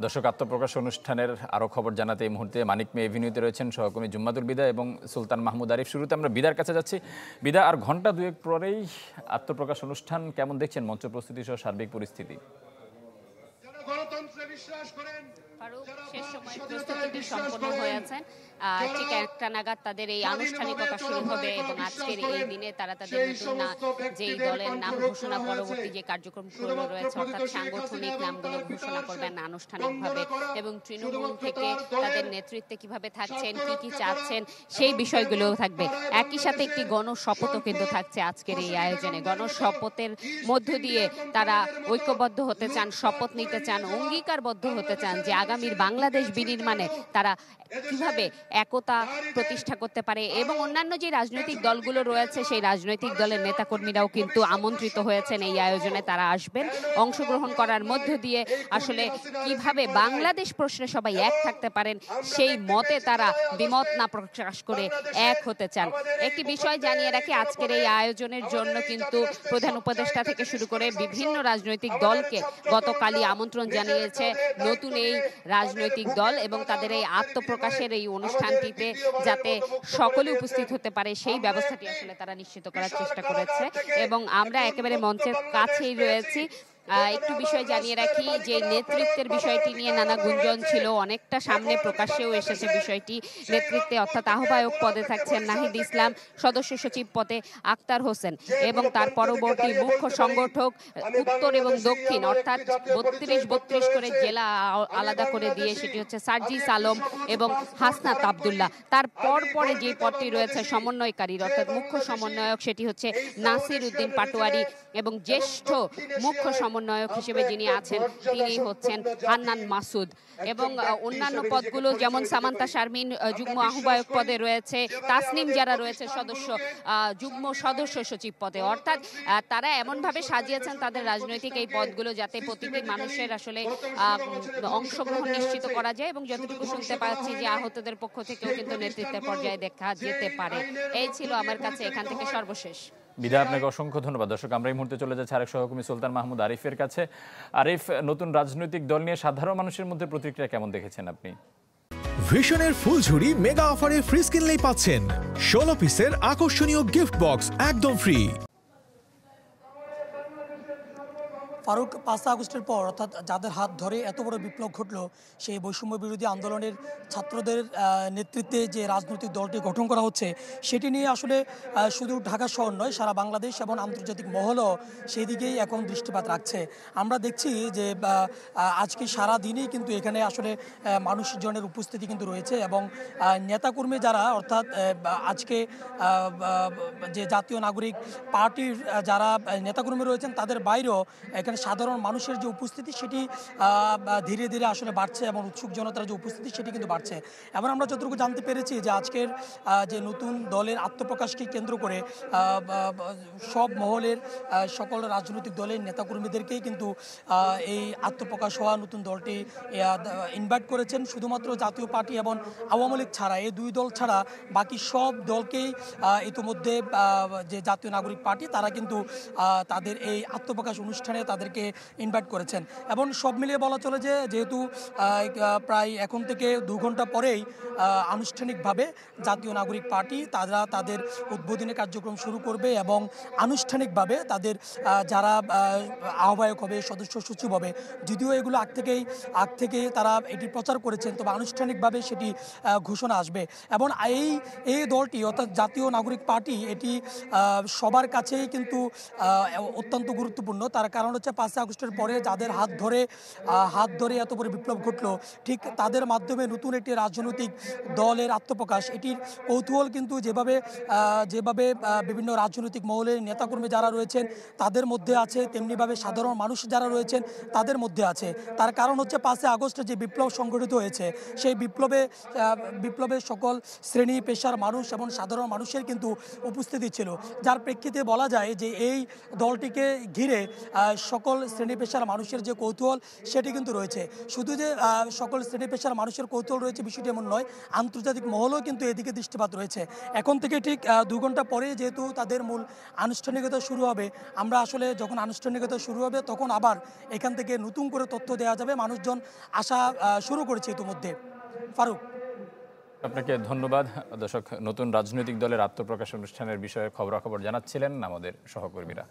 দর্শক, আত্মপ্রকাশ অনুষ্ঠানের আরও খবর জানাতে এই মুহূর্তে মানিক মে এভিনিউতে রয়েছেন সহকর্মী জুম্মাতুল বিদা এবং সুলতান মাহমুদ আরিফ। শুরুতে আমরা বিদার কাছে যাচ্ছি। বিদা, আর ঘন্টা দুয়েক পরেই আত্মপ্রকাশ অনুষ্ঠান, কেমন দেখছেন মঞ্চ প্রস্তুতি সহ সার্বিক পরিস্থিতি? শেষ সময় প্রস্তুতি সম্পন্ন হয়েছেন, ঠিক একটা নাগাদ তাদের এই আনুষ্ঠানিকতা শুরু হবে এবং আজকের এই দিনে তারা তাদের নতুন যেই দলের নাম ঘোষণা পরবর্তী যে কার্যক্রমগুলো রয়েছে অর্থাৎ সাংগঠনিক নামগুলো ঘোষণা করবেন আনুষ্ঠানিকভাবে এবং তৃণমূল থেকে তাদের নেতৃত্বে কিভাবে থাকছেন, কি কি চাচ্ছেন সেই বিষয়গুলোও থাকবে। একই সাথে একটি গণশপথও কিন্তু থাকছে আজকের এই আয়োজনে। গণশপথের মধ্য দিয়ে তারা ঐক্যবদ্ধ হতে চান, শপথ নিতে চান, অঙ্গীকারবদ্ধ হতে চান যে আগামীর বাংলাদেশ বিনির্মাণে তারা কিভাবে একতা প্রতিষ্ঠা করতে পারে এবং অন্যান্য যে রাজনৈতিক দলগুলো রয়েছে সেই রাজনৈতিক দলের নেতাকর্মীরাও কিন্তু আমন্ত্রিত হয়েছেন এই আয়োজনে। তারা আসবেন, অংশগ্রহণ করার মধ্য দিয়ে আসলে কিভাবে বাংলাদেশ প্রশ্নে সবাই এক থাকতে পারেন সেই মতে তারা দ্বিমত না প্রকাশ করে এক হতে চান। একটি বিষয় জানিয়ে রাখি, আজকের এই আয়োজনের জন্য কিন্তু প্রধান উপদেষ্টা থেকে শুরু করে বিভিন্ন রাজনৈতিক দলকে গতকালই আমন্ত্রণ জানিয়েছে নতুন এই রাজনৈতিক দল এবং তাদের এই আত্মপ্রকাশের এই অনুষ্ঠানটিতে যাতে সকলে উপস্থিত হতে পারে সেই ব্যবস্থাটি আসলে তারা নিশ্চিত করার চেষ্টা করেছে এবং আমরা একেবারে মঞ্চের কাছেই রয়েছি। একটু বিষয় জানিয়ে রাখি যে নেতৃত্বের বিষয়টি নিয়ে নানা গুঞ্জন ছিল, অনেকটা সামনে প্রকাশ্যেও এসেছে বিষয়টি। নেতৃত্বে অর্থাৎ আহ্বায়ক পদে থাকছেন নাহিদ ইসলাম, সদস্য সচিব পদে আক্তার হোসেন এবং তার পরবর্তী মুখ্য সংগঠক উত্তর এবং দক্ষিণ অর্থাৎ 32 করে জেলা আলাদা করে দিয়ে সেটি হচ্ছে সার্জিস আলম এবং হাসনাত আবদুল্লাহ। তার পরে যে পদটি রয়েছে সমন্বয়কারীর অর্থাৎ মুখ্য সমন্বয়ক সেটি হচ্ছে নাসির উদ্দিন পাটোয়ারি এবং জ্যেষ্ঠ মুখ্য সমন্বয়ক হিসেবে যিনি আছেন তিনি হচ্ছেন হান্নান মাসুদ এবং অন্যান্য পদগুলো যেমন সামান্তা শারমিন যুগ্ম আহ্বায়ক পদে রয়েছে, তাসনিম যারা রয়েছে সদস্য যুগ্ম সদস্য সচিব পদে। অর্থাৎ তারা এমনভাবে সাজিয়েছেন তাদের রাজনৈতিক এই পদগুলো যাতে প্রতিটি মানুষের আসলে অংশগ্রহণ নিশ্চিত করা যায় এবং যতটুকু শুনতে পাচ্ছি যে আহতদের পক্ষ থেকেও কিন্তু নেতৃত্বের পর্যায়ে দেখা যেতে পারে। এই ছিল আমার কাছে এখান থেকে সর্বশেষ। বিদা, আপনাকে অসংখ্য ধন্যবাদ। দর্শক, আমরা এই মুহূর্তে চলে যাচ্ছি আরেক সহকর্মী সুলতান মাহমুদ আরিফের কাছে। আরিফ, নতুন রাজনৈতিক দল নিয়ে সাধারণ মানুষের মধ্যে প্রতিক্রিয়া কেমন দেখেছেন আপনি? ভিশনের ফুলঝুরি মেগা অফারে ফ্রিজ কিনলেই পাচ্ছেন 16 পিসের আকর্ষণীয় গিফট বক্স একদম ফ্রি। ফারুক, 5 আগস্টের পর অর্থাৎ যাদের হাত ধরে এত বড় বিপ্লব ঘটল সেই বৈষম্য বিরোধী আন্দোলনের ছাত্রদের নেতৃত্বে যে রাজনৈতিক দলটি গঠন করা হচ্ছে সেটি নিয়ে আসলে শুধু ঢাকা শহর নয় সারা বাংলাদেশ এবং আন্তর্জাতিক মহলও সেই দিকেই এখন দৃষ্টিপাত রাখছে। আমরা দেখছি যে আজকে সারা দিনই কিন্তু এখানে আসলে মানুষজনের উপস্থিতি কিন্তু রয়েছে এবং নেতাকর্মী যারা অর্থাৎ আজকে যে জাতীয় নাগরিক পার্টির যারা নেতাকর্মী রয়েছেন তাদের বাইরেও এখানে সাধারণ মানুষের যে উপস্থিতি সেটি ধীরে ধীরে আসলে বাড়ছে এবং উৎসুক জনতার যে উপস্থিতি সেটি কিন্তু বাড়ছে। এবং আমরা যতটুকু জানতে পেরেছি যে আজকের যে নতুন দলের আত্মপ্রকাশকে কেন্দ্র করে সব মহলের সকল রাজনৈতিক দলের নেতাকর্মীদেরকেই কিন্তু এই আত্মপ্রকাশ হওয়া নতুন দলটি ইনভাইট করেছেন। শুধুমাত্র জাতীয় পার্টি এবং আওয়ামী লীগ ছাড়া এই দুই দল ছাড়া বাকি সব দলকেই ইতিমধ্যে যে জাতীয় নাগরিক পার্টি তারা কিন্তু তাদের এই আত্মপ্রকাশ অনুষ্ঠানে তাদেরকে ইনভাইট করেছেন। এবং সব মিলিয়ে বলা চলে যে যেহেতু প্রায় এখন থেকে 2 ঘন্টা পরেই আনুষ্ঠানিকভাবে জাতীয় নাগরিক পার্টি তারা তাদের উদ্বোধনী কার্যক্রম শুরু করবে এবং আনুষ্ঠানিকভাবে তাদের যারা আহ্বায়ক হবে সদস্য সচিব হবে, যদিও এগুলো আগ থেকে তারা এটি প্রচার করেছেন তবে আনুষ্ঠানিকভাবে সেটি ঘোষণা আসবে। এবং এই দলটি অর্থাৎ জাতীয় নাগরিক পার্টি এটি সবার কাছেই কিন্তু অত্যন্ত গুরুত্বপূর্ণ। তার কারণ হচ্ছে 5 আগস্টের পরে যাদের হাত ধরে এত বড় বিপ্লব ঘটলো ঠিক তাদের মাধ্যমে নতুন একটি রাজনৈতিক দলের আত্মপ্রকাশ এটির কৌতূহল কিন্তু যেভাবে বিভিন্ন রাজনৈতিক মহলের নেতাকর্মী যারা রয়েছেন তাদের মধ্যে আছে তেমনিভাবে সাধারণ মানুষ যারা রয়েছেন তাদের মধ্যে আছে। তার কারণ হচ্ছে 5 আগস্টে যে বিপ্লব সংগঠিত হয়েছে সেই বিপ্লবে সকল শ্রেণী পেশার মানুষ এবং সাধারণ মানুষের কিন্তু উপস্থিতি ছিল, যার প্রেক্ষিতে বলা যায় যে এই দলটিকে ঘিরে সকল সকল শ্রেণী পেশার মানুষের যে কৌতূহল সেটি কিন্তু রয়েছে। শুধু যে সকল শ্রেণী পেশার মানুষের কৌতূহল রয়েছে বিষয়টি এমন নয়, আন্তর্জাতিক মহলেও কিন্তু এদিকে দৃষ্টিপাত রয়েছে। এখন থেকে ঠিক 2 ঘন্টা পরে যেহেতু তাদের মূল আনুষ্ঠানিকতা শুরু হবে, আমরা আসলে যখন আনুষ্ঠানিকতা শুরু হবে তখন আবার এখান থেকে নতুন করে তথ্য দেওয়া যাবে। মানুষজন আসা শুরু করেছে ইতিমধ্যে। ফারুক। আপনাকে ধন্যবাদ। দর্শক, নতুন রাজনৈতিক দলের আত্মপ্রকাশ অনুষ্ঠানের বিষয়ে খবরাখবর জানাচ্ছিলেন আমাদের সহকর্মীরা।